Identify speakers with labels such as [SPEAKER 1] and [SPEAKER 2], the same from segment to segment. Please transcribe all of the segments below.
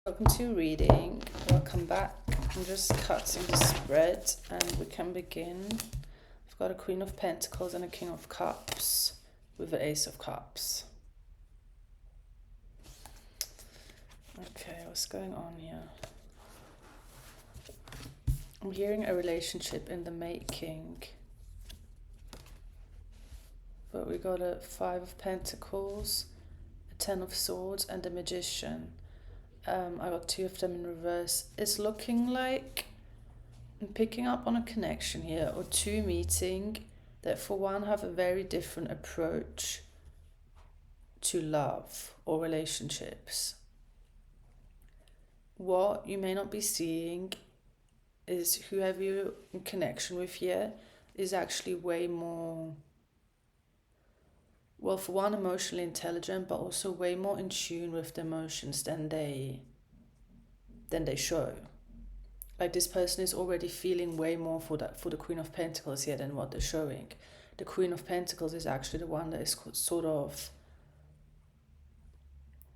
[SPEAKER 1] Welcome to reading. Welcome back. I'm just cutting the spread and we can begin. I've got a Queen of Pentacles and a King of Cups with an Ace of Cups. Okay, what's going on here? I'm hearing a relationship in the making. But we got a Five of Pentacles, a Ten of Swords and a Magician. I got two of them in reverse. It's looking like I'm picking up on a connection here, or two meeting that for one have a very different approach to love or relationships. What you may not be seeing is whoever you're in connection with here is actually way more, well, for one, emotionally intelligent, but also way more in tune with the emotions than they show. Like, this person is already feeling way more for the Queen of Pentacles here than what they're showing. The Queen of Pentacles is actually the one that is sort of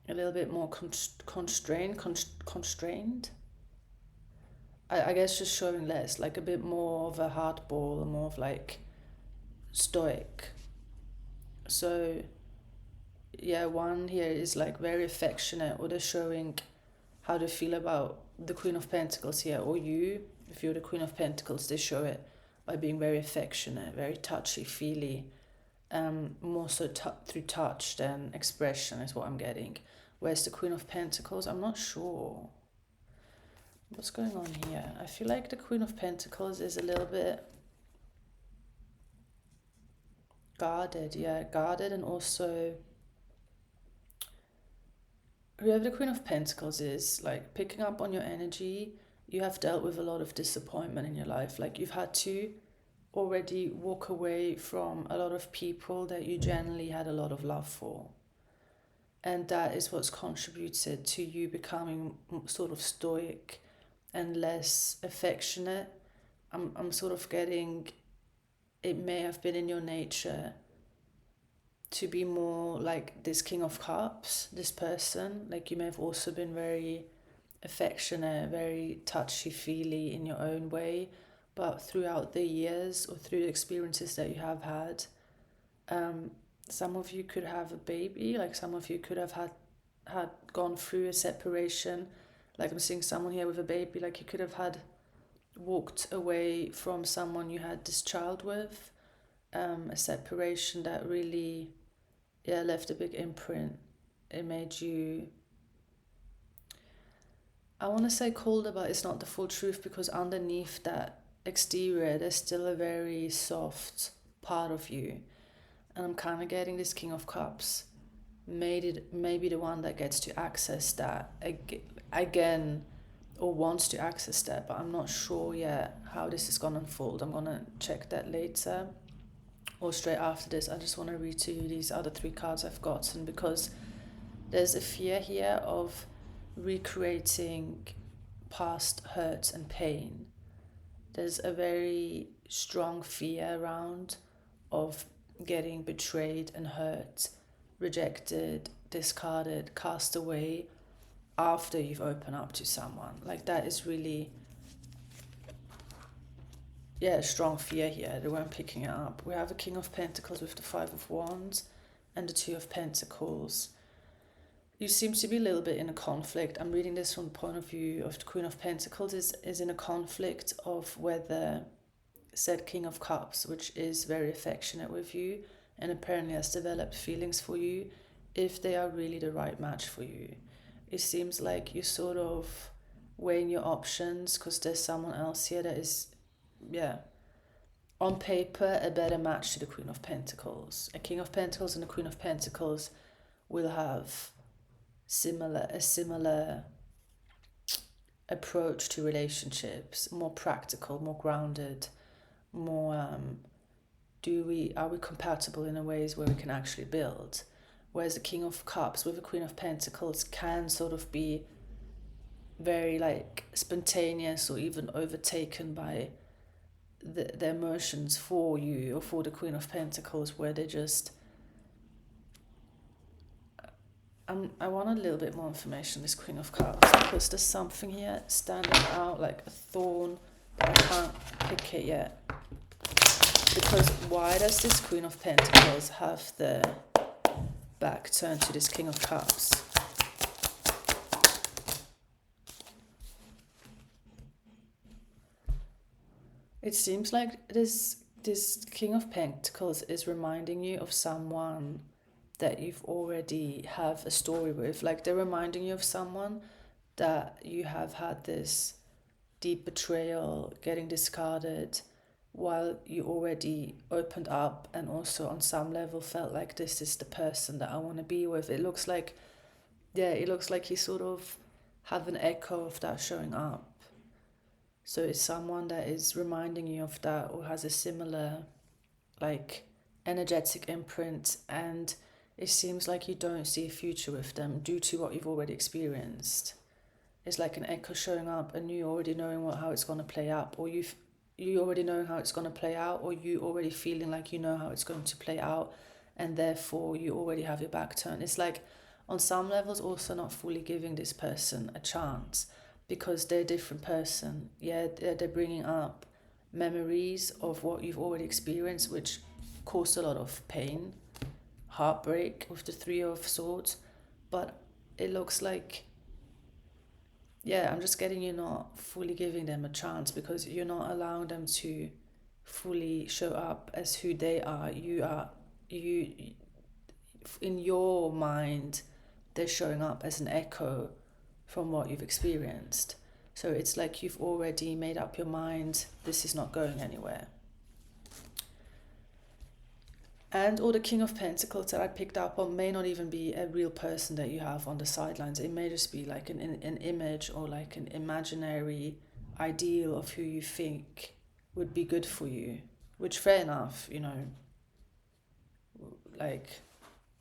[SPEAKER 1] a little bit more constrained. I guess just showing less, like a bit more of a hardball, more of like stoic. So yeah, one here is like very affectionate, or they're showing how they feel about the Queen of Pentacles here, or you, if you're the Queen of Pentacles, they show it by being very affectionate, very touchy-feely, more so through touch than expression is what I'm getting. Whereas the Queen of Pentacles, I'm not sure. What's going on here? I feel like the Queen of Pentacles is a little bit guarded, and also whoever the Queen of Pentacles is, like, picking up on your energy, you have dealt with a lot of disappointment in your life. Like, you've had to already walk away from a lot of people that you generally had a lot of love for. And that is what's contributed to you becoming sort of stoic and less affectionate. I'm sort of getting, it may have been in your nature to be more like this King of Cups, this person. Like, you may have also been very affectionate, very touchy-feely in your own way, but throughout the years or through the experiences that you have had, some of you could have a baby, like some of you could have had gone through a separation. Like, I'm seeing someone here with a baby, like you could have had walked away from someone you had this child with, a separation that really left a big imprint. It made you, I want to say colder, but it's not the full truth, because underneath that exterior there's still a very soft part of you. And I'm kind of getting this King of Cups maybe the one that gets to access that again, or wants to access that, but I'm not sure yet how this is going to unfold. I'm going to check that later or straight after this. I just want to read to you these other three cards I've gotten, because there's a fear here of recreating past hurts and pain. There's a very strong fear around of getting betrayed and hurt, rejected, discarded, cast away after you've opened up to someone. Like, that is really strong fear here. They weren't picking it up. We have a King of Pentacles with the Five of Wands and the Two of Pentacles. You seem to be a little bit in a conflict. I'm reading this from the point of view of the Queen of Pentacles is in a conflict of whether said King of Cups, which is very affectionate with you and apparently has developed feelings for you, if they are really the right match for you. It seems like you're sort of weighing your options, because there's someone else here that is, on paper, a better match to the Queen of Pentacles. A King of Pentacles and a Queen of Pentacles will have a similar approach to relationships, more practical, more grounded, more are we compatible in a ways where we can actually build. Whereas the King of Cups with the Queen of Pentacles can sort of be very like spontaneous, or even overtaken by the emotions for you, or for the Queen of Pentacles, where they just, I want a little bit more information on this Queen of Cups, because there's something here standing out like a thorn, but I can't pick it yet. Because why does this Queen of Pentacles have the back turned to this King of Cups? It seems like this King of Pentacles is reminding you of someone that you've already have a story with. Like they're reminding you of someone that you have had this deep betrayal, getting discarded, while you already opened up and also on some level felt like this is the person that I want to be with. It looks like, it looks like you sort of have an echo of that showing up. So it's someone that is reminding you of that, or has a similar like energetic imprint, and it seems like you don't see a future with them due to what you've already experienced. It's like an echo showing up and you already knowing how it's going to play out, or you already knowing how it's going to play out, or you already feeling like you know how it's going to play out, and therefore you already have your back turned. It's like on some levels also not fully giving this person a chance, because they're a different person. Yeah, they're bringing up memories of what you've already experienced, which caused a lot of pain, heartbreak with the Three of Swords. But it looks like, I'm just getting you not fully giving them a chance, because you're not allowing them to fully show up as who they are. You in your mind, they're showing up as an echo from what you've experienced. So it's like you've already made up your mind, this is not going anywhere. And or the King of Pentacles that I picked up on may not even be a real person that you have on the sidelines. It may just be like an image, or like an imaginary ideal of who you think would be good for you. Which, fair enough, like,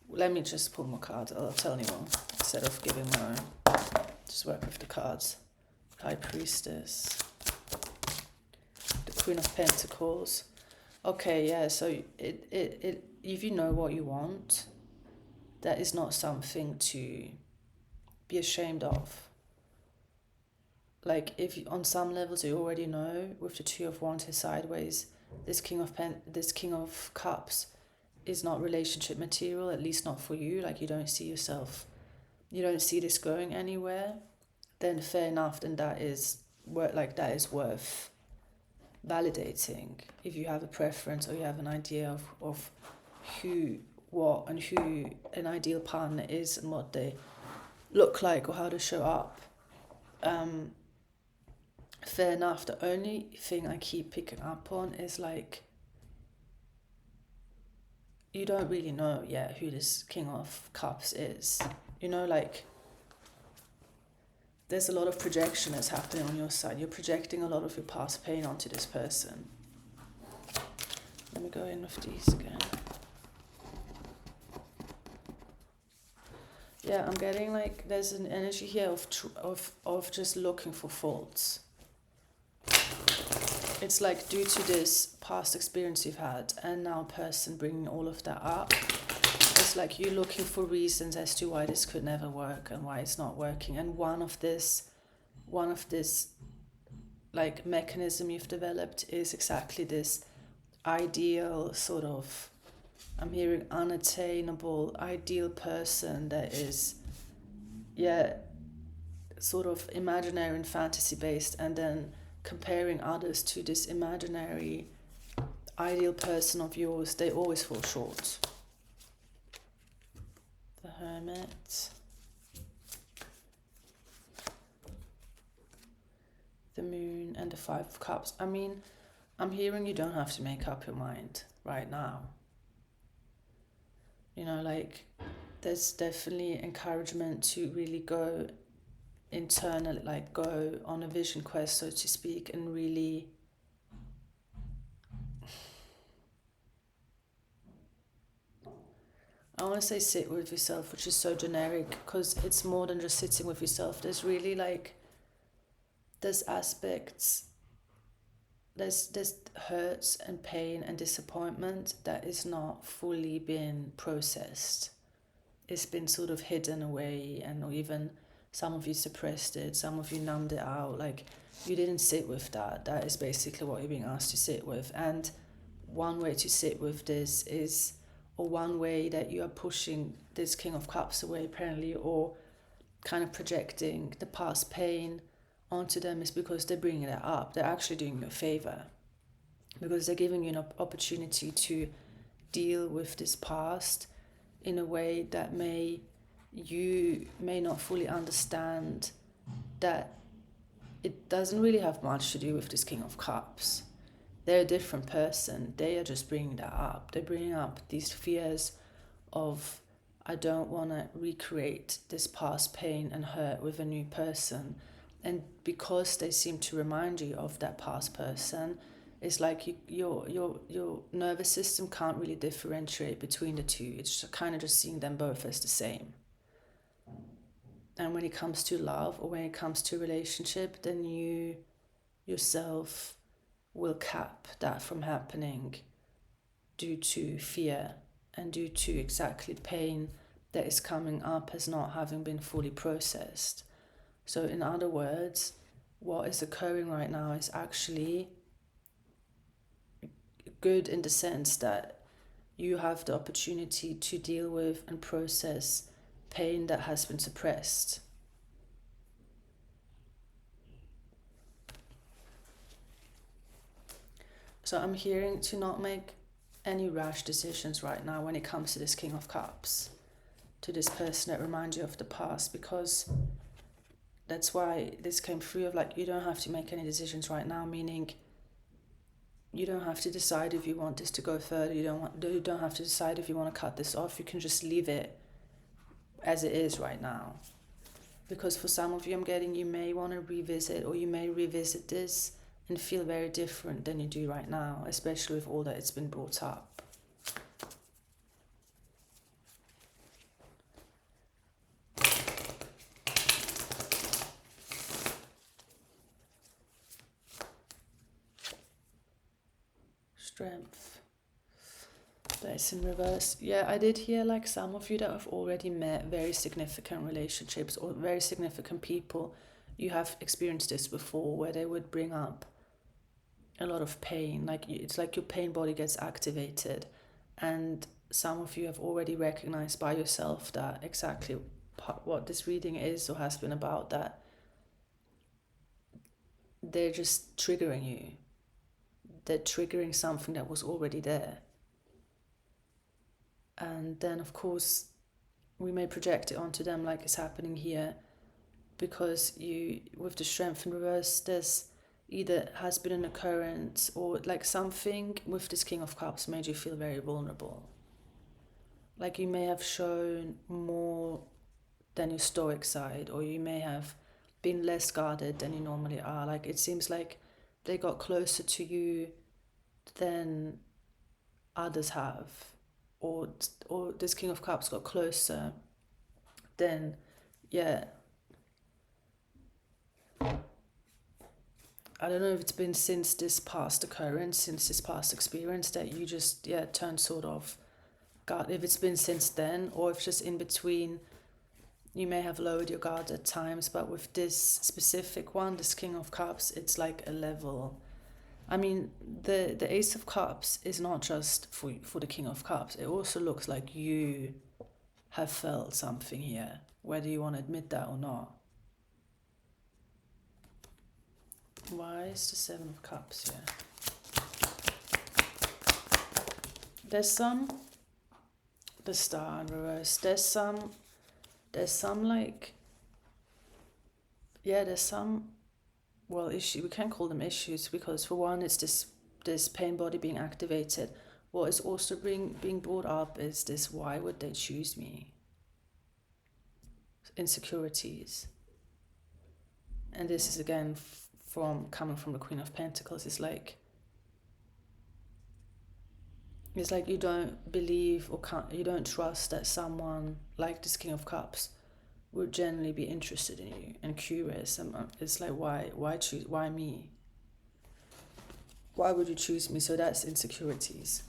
[SPEAKER 1] let me just pull more cards. I'll tell anyone instead of giving my own. Just work with the cards. High Priestess. The Queen of Pentacles. Okay, yeah, so it if you know what you want, that is not something to be ashamed of. Like, if you, on some levels you already know, with the Two of Wands sideways, this King of Cups is not relationship material, at least not for you. Like, you don't see this going anywhere, then fair enough, then that is worth validating. If you have a preference, or you have an idea of who an ideal partner is and what they look like or how to show up, fair enough. The only thing I keep picking up on is like, you don't really know yet who this King of Cups is. Like, there's a lot of projection that's happening on your side. You're projecting a lot of your past pain onto this person. Let me go in with these again. Yeah, I'm getting like there's an energy here of just looking for faults. It's like, due to this past experience you've had, and now a person bringing all of that up, it's like you're looking for reasons as to why this could never work and why it's not working. And one of this like mechanism you've developed is exactly this ideal sort of, I'm hearing unattainable ideal person that is sort of imaginary and fantasy based, and then comparing others to this imaginary ideal person of yours. They always fall short. The Hermit, the Moon, and the Five of Cups. I mean, I'm hearing you don't have to make up your mind right now. Like, there's definitely encouragement to really go internal, like go on a vision quest, so to speak, and really I want to say sit with yourself, which is so generic, because it's more than just sitting with yourself. There's really like, there's aspects, there's hurts and pain and disappointment that is not fully been processed. it's been sort of hidden away, and or even some of you suppressed it, some of you numbed it out. Like, you didn't sit with that. That is basically what you're being asked to sit with. And one way to sit with this is, or one way that you are pushing this King of Cups away apparently, or kind of projecting the past pain onto them, is because they're bringing it up. They're actually doing you a favor, because they're giving you an opportunity to deal with this past in a way that you may not fully understand, that it doesn't really have much to do with this King of Cups. They're a different person. They are just bringing that up. They're bringing up these fears of, I don't want to recreate this past pain and hurt with a new person. And because they seem to remind you of that past person, it's like your nervous system can't really differentiate between the two. It's kind of just seeing them both as the same. And when it comes to love, or when it comes to relationship, then you yourself will cap that from happening due to fear and due to exactly pain that is coming up as not having been fully processed. So in other words, what is occurring right now is actually good in the sense that you have the opportunity to deal with and process pain that has been suppressed. So I'm hearing to not make any rash decisions right now when it comes to this King of Cups, to this person that reminds you of the past, because that's why this came through of like, you don't have to make any decisions right now, meaning you don't have to decide if you want this to go further. You don't have to decide if you want to cut this off. You can just leave it as it is right now. Because for some of you, I'm getting, you may want to revisit, or you may revisit this and feel very different than you do right now, especially with all that it's been brought up. Strength. That's in reverse. Yeah, I did hear like some of you that have already met very significant relationships or very significant people. You have experienced this before, where they would bring up a lot of pain. Like, it's like your pain body gets activated, and some of you have already recognized by yourself that exactly what this reading is or has been about, that they're just triggering you. They're triggering something that was already there. And then, of course, we may project it onto them like it's happening here, because you, with the Strength in reverse, there's either has been an occurrence, or like something with this King of Cups made you feel very vulnerable. Like, you may have shown more than your stoic side, or you may have been less guarded than you normally are. Like, it seems like they got closer to you than others have, or this King of Cups got closer than, yeah, I don't know if it's been since this past occurrence, since this past experience, that you just, turned sort of guard. If it's been since then, or if just in between, you may have lowered your guard at times. But with this specific one, this King of Cups, it's like a level. I mean, the Ace of Cups is not just for the King of Cups. It also looks like you have felt something here, whether you want to admit that or not. Why is the Seven of Cups here? There's the Star in reverse. There's some like, there's some, well, issue. We can't call them issues, because for one, it's this pain body being activated. What is also being brought up is this: why would they choose me? Insecurities. And this is again coming from the Queen of Pentacles. It's like you don't believe or you don't trust that someone like this King of Cups would generally be interested in you and curious. And it's like, why me? Why would you choose me? So that's insecurities.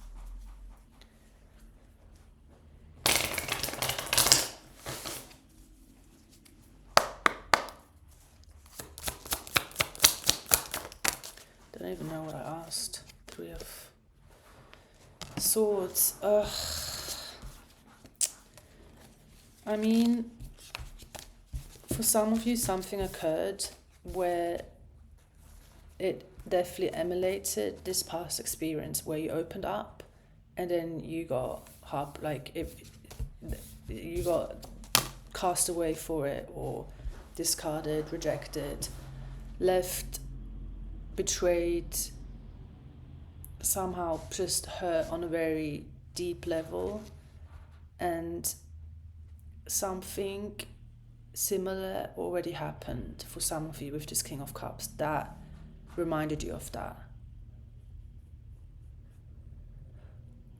[SPEAKER 1] Don't even know what I asked. 3 of Swords. I mean, for some of you, something occurred where it definitely emulated this past experience where you opened up and then you got you got cast away for it, or discarded, rejected, left, betrayed, somehow just hurt on a very deep level, and something similar already happened for some of you with this King of Cups that reminded you of that.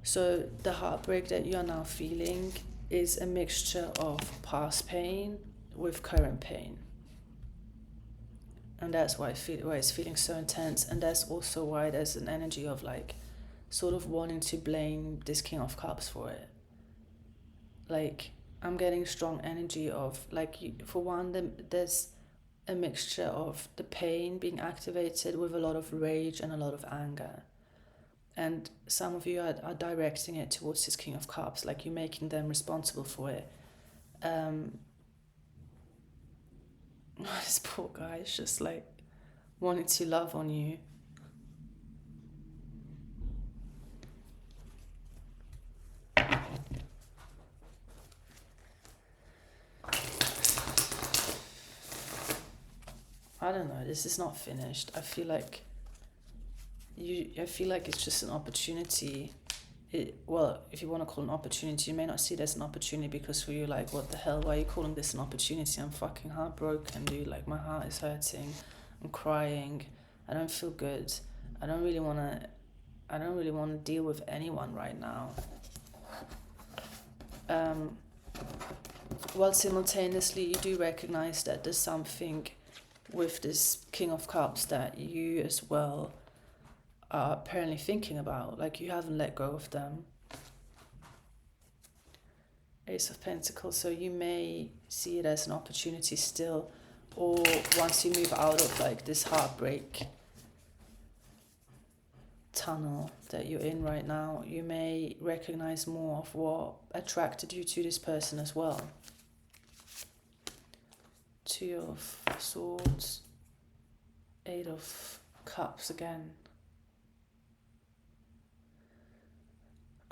[SPEAKER 1] So the heartbreak that you are now feeling is a mixture of past pain with current pain. And that's why it's feeling so intense. And that's also why there's an energy of like sort of wanting to blame this King of Cups for it. Like, I'm getting strong energy of like, for one, there's a mixture of the pain being activated with a lot of rage and a lot of anger. And some of you are directing it towards this King of Cups, like you're making them responsible for it. This poor guy is just like wanting to love on you. I don't know, this is not finished. I feel like it's just an opportunity. Well, if you want to call it an opportunity, you may not see it as an opportunity, because for you, like, what the hell, why are you calling this an opportunity? I'm fucking heartbroken, dude. Like, my heart is hurting. I'm crying. I don't feel good. I don't really want to deal with anyone right now. While simultaneously you do recognize that there's something with this King of Cups that you as well are apparently thinking about, like you haven't let go of them. Ace of Pentacles, so you may see it as an opportunity still, or once you move out of like this heartbreak tunnel that you're in right now, you may recognize more of what attracted you to this person as well. 2 of Swords, 8 of Cups again.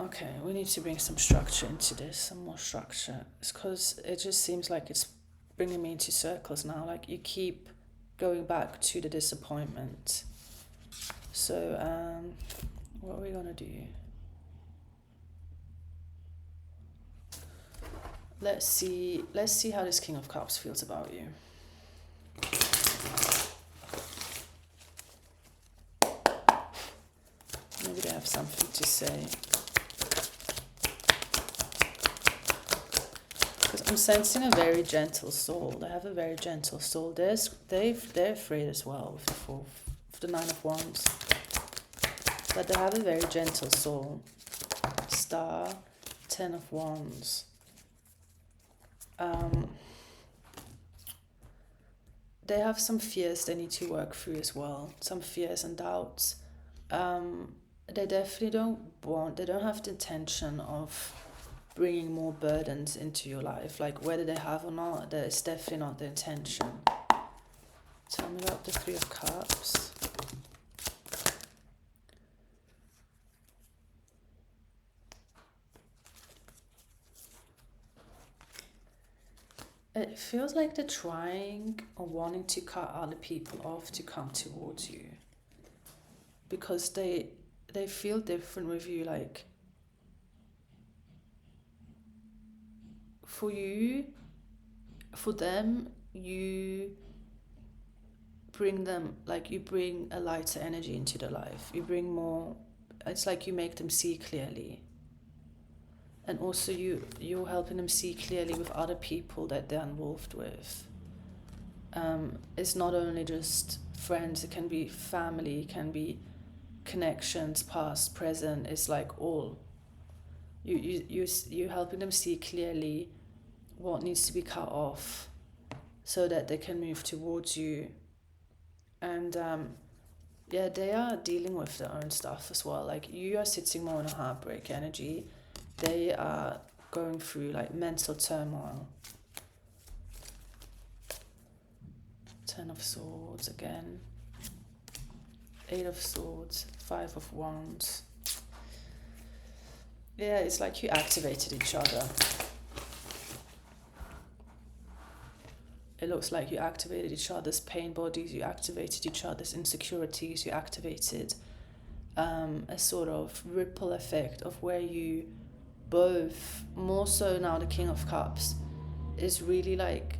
[SPEAKER 1] Okay, we need to bring some structure into this, some more structure. It's because it just seems like it's bringing me into circles now. Like you keep going back to the disappointment. So, what are we gonna do? Let's see how this King of Cups feels about you. Maybe they have something to say. Because I'm sensing a very gentle soul. They have a very gentle soul. They're afraid as well with the 9 of Wands. But they have a very gentle soul. Star, 10 of Wands. They have some fears they need to work through as well. Some fears and doubts. They definitely don't have the intention of bringing more burdens into your life. Like whether they have or not, that is definitely not the intention. Tell me about the 3 of Cups. It feels like they're trying or wanting to cut other people off to come towards you. Because they feel different with you. Like, for them, you bring a lighter energy into their life. You bring more, it's like you make them see clearly. And also you're helping them see clearly with other people that they're involved with. It's not only just friends, it can be family, it can be connections, past, present. It's like all. You're helping them see clearly what needs to be cut off so that they can move towards you. And Yeah, they are dealing with their own stuff as well. Like you are sitting more in a heartbreak energy. They are going through like mental turmoil. 10 of Swords again. 8 of Swords. 5 of Wands. Yeah, it's like you activated each other. It looks like you activated each other's pain bodies, you activated each other's insecurities, you activated a sort of ripple effect of where you both, more so now the King of Cups, is really like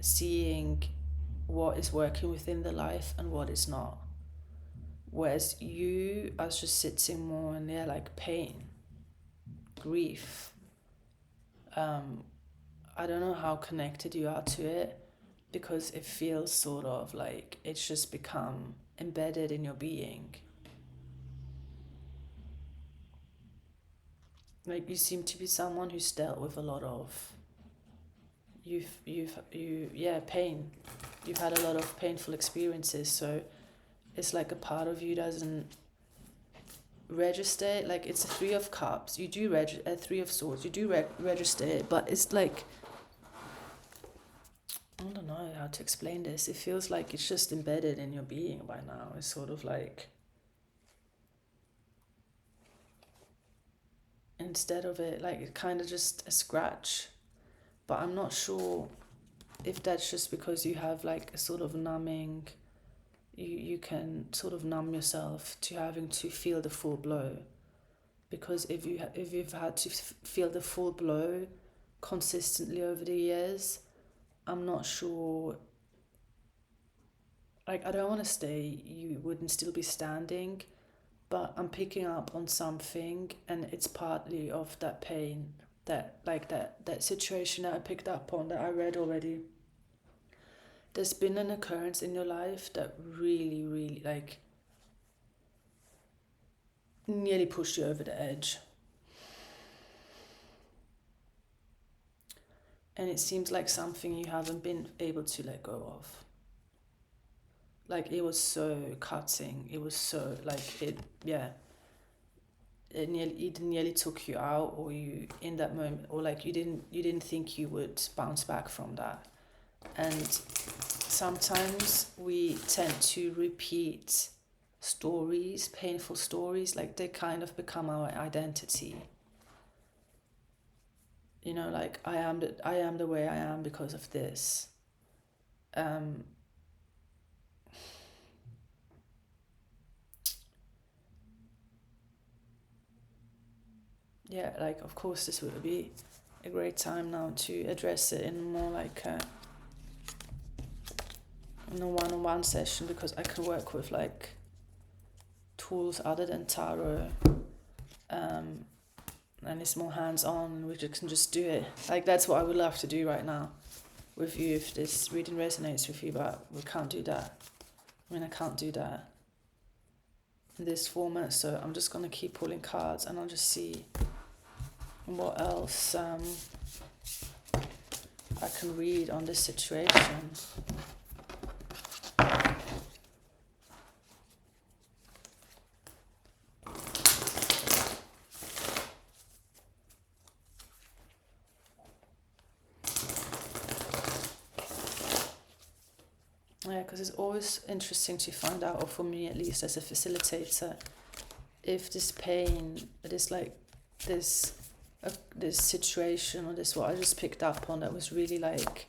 [SPEAKER 1] seeing what is working within the life and what is not. Whereas you are just sitting more in there like pain, grief. I don't know how connected you are to it, because it feels sort of like it's just become embedded in your being. Like you seem to be someone who's dealt with a lot of pain. You've had a lot of painful experiences, so it's like a part of you doesn't register it. Like it's a 3 of Cups, you do 3 of Swords, you do register it, but it's like, I don't know how to explain this. It feels like it's just embedded in your being by now. It's sort of like, instead of it, like it kind of just a scratch. But I'm not sure if that's just because you have like a sort of numbing, you can sort of numb yourself to having to feel the full blow. Because if you've had to feel the full blow consistently over the years, I'm not sure. Like I don't want to say you wouldn't still be standing, but I'm picking up on something, and it's partly of that pain, that situation that I picked up on, that I read already. There's been an occurrence in your life that really, really like nearly pushed you over the edge. And it seems like something you haven't been able to let go of. Like it was so cutting. It was so like it nearly took you out, or you in that moment, or like you didn't think you would bounce back from that. And sometimes we tend to repeat stories, painful stories, like they kind of become our identity. You know, like I am the way I am because of this. Yeah, like of course this would be a great time now to address it in more like in a one-on-one session, because I can work with like tools other than tarot, and it's more hands-on. We can just do it. Like that's what I would love to do right now with you, if this reading resonates with you, but we can't do that. I can't do that in this format, so I'm just gonna keep pulling cards and I'll just see what else I can read on this situation. Yeah, because it's always interesting to find out, or for me at least as a facilitator, if this pain, this like this situation, or this what I just picked up on that was really like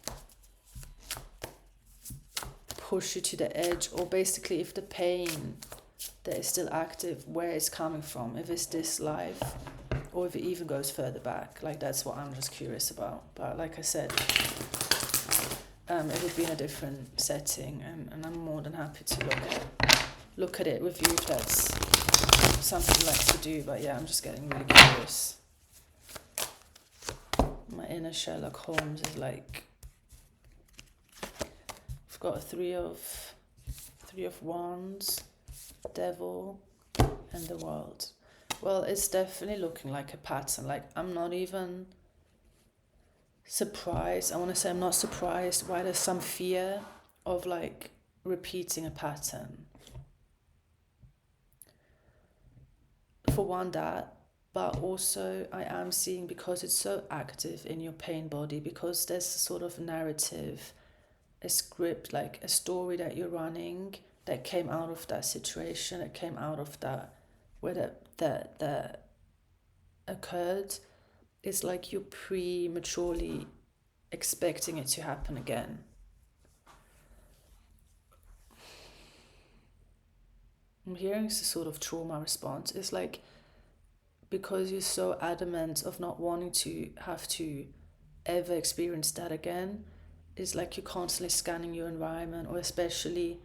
[SPEAKER 1] push you to the edge, or basically if the pain that is still active, where it's coming from, if it's this life or if it even goes further back. Like that's what I'm just curious about. But like I said, it would be in a different setting, and I'm more than happy to look at it with you if that's something you like to do. But yeah, I'm just getting really curious. My inner Sherlock Holmes is like, I've got a three of Wands, Devil, and the World. Well, it's definitely looking like a pattern. Like I'm not even surprised. I want to say I'm not surprised why there's some fear of like repeating a pattern. for one that, but also I am seeing, because it's so active in your pain body, because there's a sort of narrative, a script, like a story that you're running that came out of that situation, that came out of that, where that occurred. It's like you're prematurely expecting it to happen again. I'm hearing it's a sort of trauma response. It's like, because you're so adamant of not wanting to have to ever experience that again, it's like you're constantly scanning your environment, or especially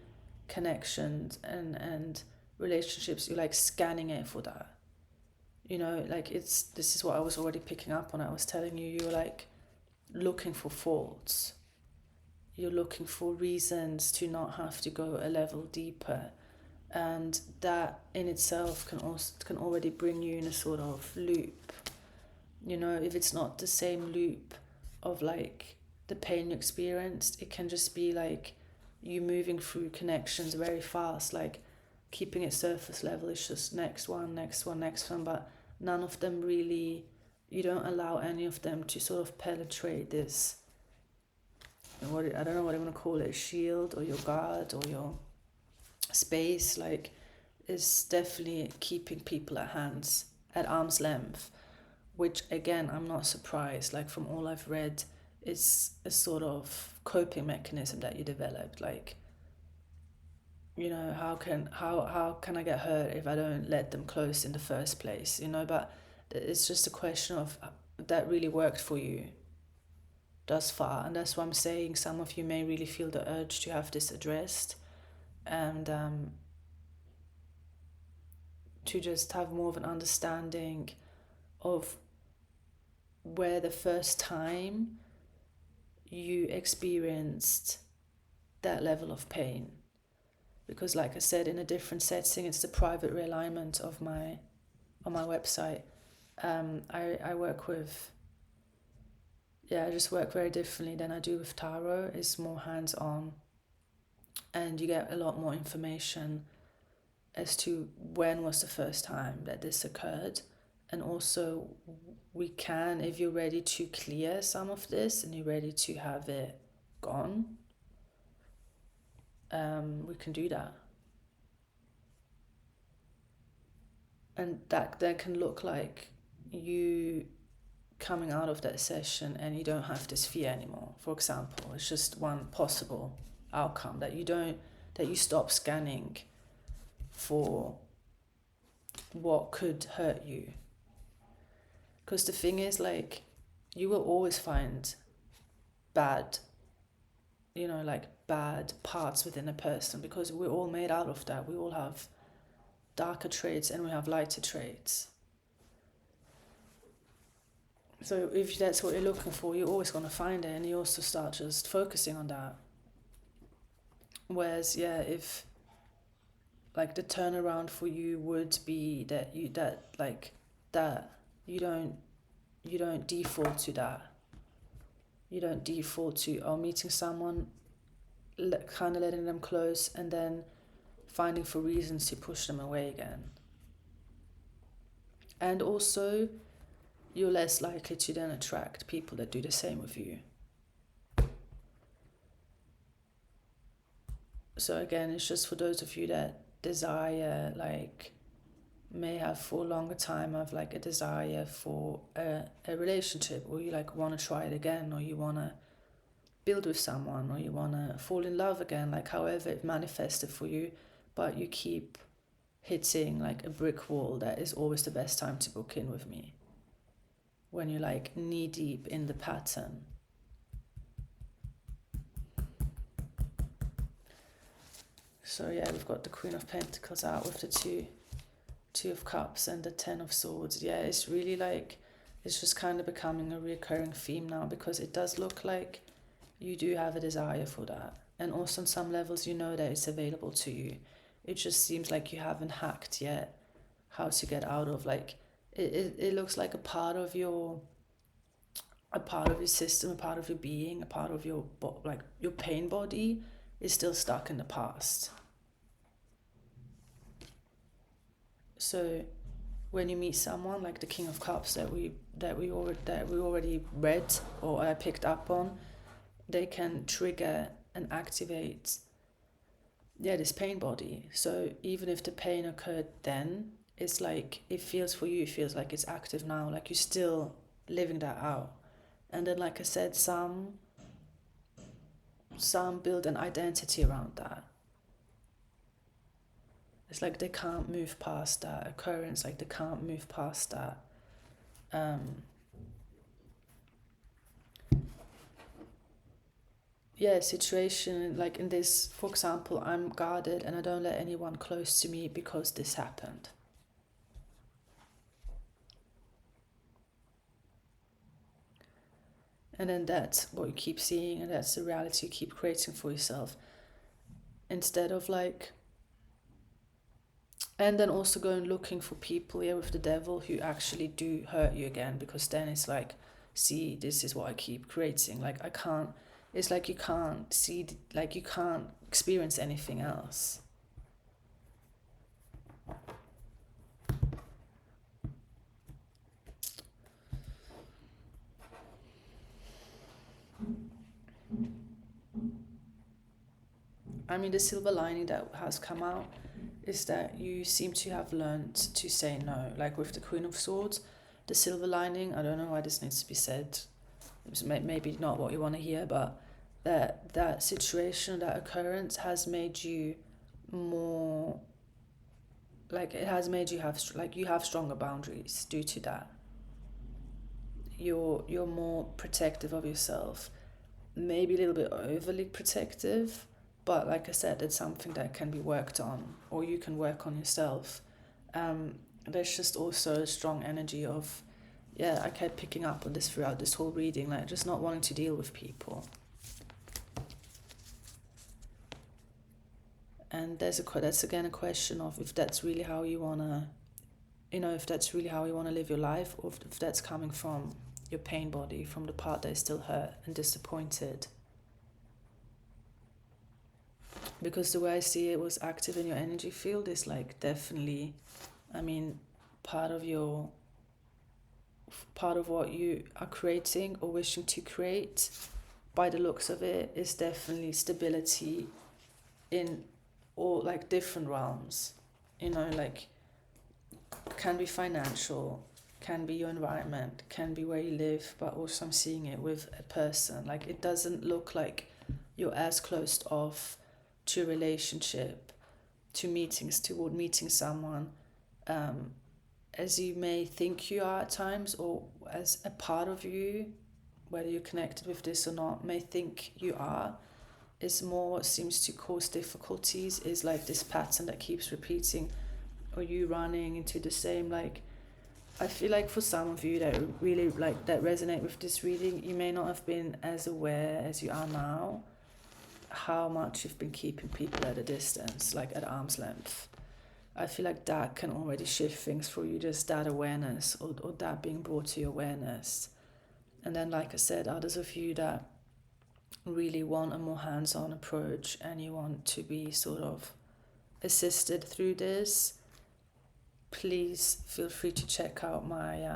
[SPEAKER 1] connections and relationships. You're like scanning it for that. You know, like this is what I was already picking up on. I was telling you, you're like looking for faults. You're looking for reasons to not have to go a level deeper. And that in itself can already bring you in a sort of loop. You know, if it's not the same loop of like the pain you experienced, it can just be like you moving through connections very fast, like keeping it surface level. It's just next one, but none of them really, you don't allow any of them to sort of penetrate this, I don't know what I want to call it, shield or your guard or your space. Like, is definitely keeping people at arm's length, which again, I'm not surprised, like from all I've read, it's a sort of coping mechanism that you developed. Like, you know, how can I get hurt if I don't let them close in the first place, you know? But it's just a question of that really worked for you thus far. And that's why I'm saying some of you may really feel the urge to have this addressed, and to just have more of an understanding of where the first time you experienced that level of pain. Because like I said, in a different setting, it's the private realignment of on my website. I work with, I just work very differently than I do with tarot. It's more hands-on, and you get a lot more information as to when was the first time that this occurred. And also, we can, if you're ready to clear some of this and you're ready to have it gone, we can do that. And that then can look like you coming out of that session and you don't have this fear anymore, for example. It's just one possible outcome, that you stop scanning for what could hurt you. Because the thing is, like, you will always find bad, like bad parts within a person, because we're all made out of that. We all have darker traits and we have lighter traits. So if that's what you're looking for, you're always going to find it, and you also start just focusing on that. Whereas, if like the turnaround for you would be that you don't default to that. You don't default to meeting someone, kind of letting them close, and then finding for reasons to push them away again. And also, you're less likely to then attract people that do the same with you. So again, it's just for those of you that desire, like, may have for a longer time of like a desire for a relationship, or you like want to try it again, or you want to build with someone, or you want to fall in love again, like however it manifested for you, but you keep hitting like a brick wall. That is always the best time to book in with me, when you're like knee deep in the pattern. So we've got the Queen of Pentacles out with the Two of Cups and the Ten of Swords. It's really like, it's just kind of becoming a recurring theme now, because it does look like you do have a desire for that. And also on some levels, that it's available to you. It just seems like you haven't hacked yet how to get out of, like, it looks like a part of your system, a part of your being, a part of your your pain body is still stuck in the past. So when you meet someone like the King of Cups that we already read or I picked up on, they can trigger and activate this pain body. So even if the pain occurred then, it's like it feels like it's active now, like you're still living that out. And then, like I said, some build an identity around that. It's like they can't move past that occurrence, like they can't move past that. Situation, like in this, for example, I'm guarded and I don't let anyone close to me because this happened. And then that's what you keep seeing, and that's the reality you keep creating for yourself. Instead of like, and then also going looking for people here with the devil who actually do hurt you again, because then it's like, see, this is what I keep creating. Like I can't, it's like you can't see, like you can't experience anything else. I mean, the silver lining that has come out is that you seem to have learned to say no. Like with the Queen of Swords, the silver lining, I don't know why this needs to be said. It's maybe not what you want to hear, but that situation, that occurrence has made you more, like it has made you have, like you have stronger boundaries due to that. You're more protective of yourself, maybe a little bit overly protective, but like I said, it's something that can be worked on, or you can work on yourself. There's just also a strong energy of, I kept picking up on this throughout this whole reading, like just not wanting to deal with people. And that's again a question of if that's really how you wanna, if that's really how you wanna live your life, or if that's coming from your pain body, from the part that is still hurt and disappointed. Because the way I see it was active in your energy field is like definitely, I mean, part of what you are creating or wishing to create, by the looks of it, is definitely stability in all like different realms. Like can be financial, can be your environment, can be where you live, but also I'm seeing it with a person. Like it doesn't look like you're as closed off to a relationship, to meeting someone, as you may think you are at times, or as a part of you, whether you're connected with this or not, may think you are. Is more what seems to cause difficulties is like this pattern that keeps repeating, or you running into the same, like I feel like for some of you that really like that resonate with this reading, you may not have been as aware as you are now how much you've been keeping people at a distance, like at arm's length. I feel like that can already shift things for you, just that awareness, or that being brought to your awareness. And then, like I said, others of you that really want a more hands-on approach and you want to be sort of assisted through this, please feel free to check out my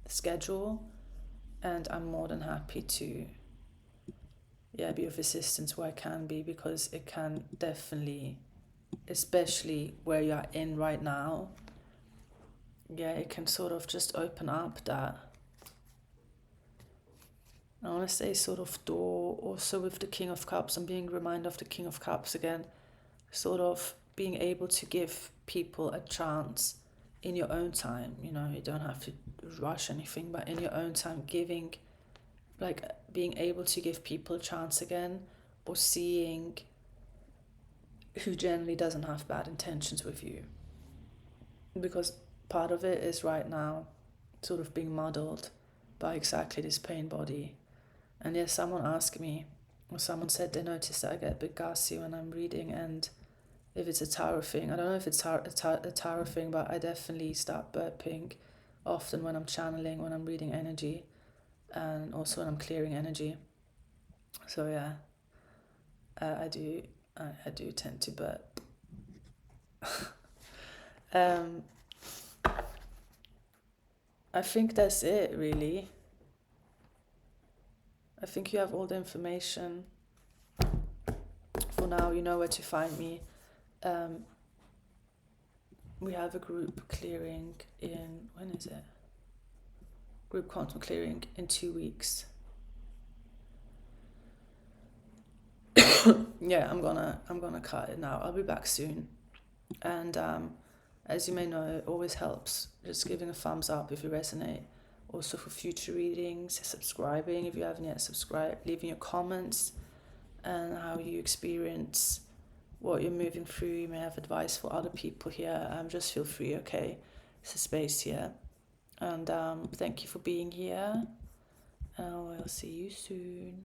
[SPEAKER 1] schedule, and I'm more than happy to be of assistance where I can be, because it can definitely, especially where you're in right now, it can sort of just open up that, I want to say, sort of door. Also with the King of Cups, I'm being reminded of the King of Cups again, sort of being able to give people a chance in your own time. You don't have to rush anything, but in your own time, giving, like being able to give people a chance again, or seeing who generally doesn't have bad intentions with you. Because part of it is right now sort of being muddled by exactly this pain body. And someone asked me, or someone said they noticed that I get a bit gassy when I'm reading, and if it's a tower thing, I don't know if it's a tower thing, but I definitely start burping often when I'm channeling, when I'm reading energy, and also when I'm clearing energy. So I do tend to burp. I think that's it, really. I think you have all the information. For now, you know where to find me. We have a group clearing in, when is it? Group quantum clearing in 2 weeks. Yeah, I'm gonna cut it now. I'll be back soon. And as you may know, it always helps just giving a thumbs up if you resonate. Also for future readings, subscribing if you haven't yet subscribed, leaving your comments and how you experience what you're moving through. You may have advice for other people here. Just feel free, okay? It's a space here. And thank you for being here. And I will see you soon.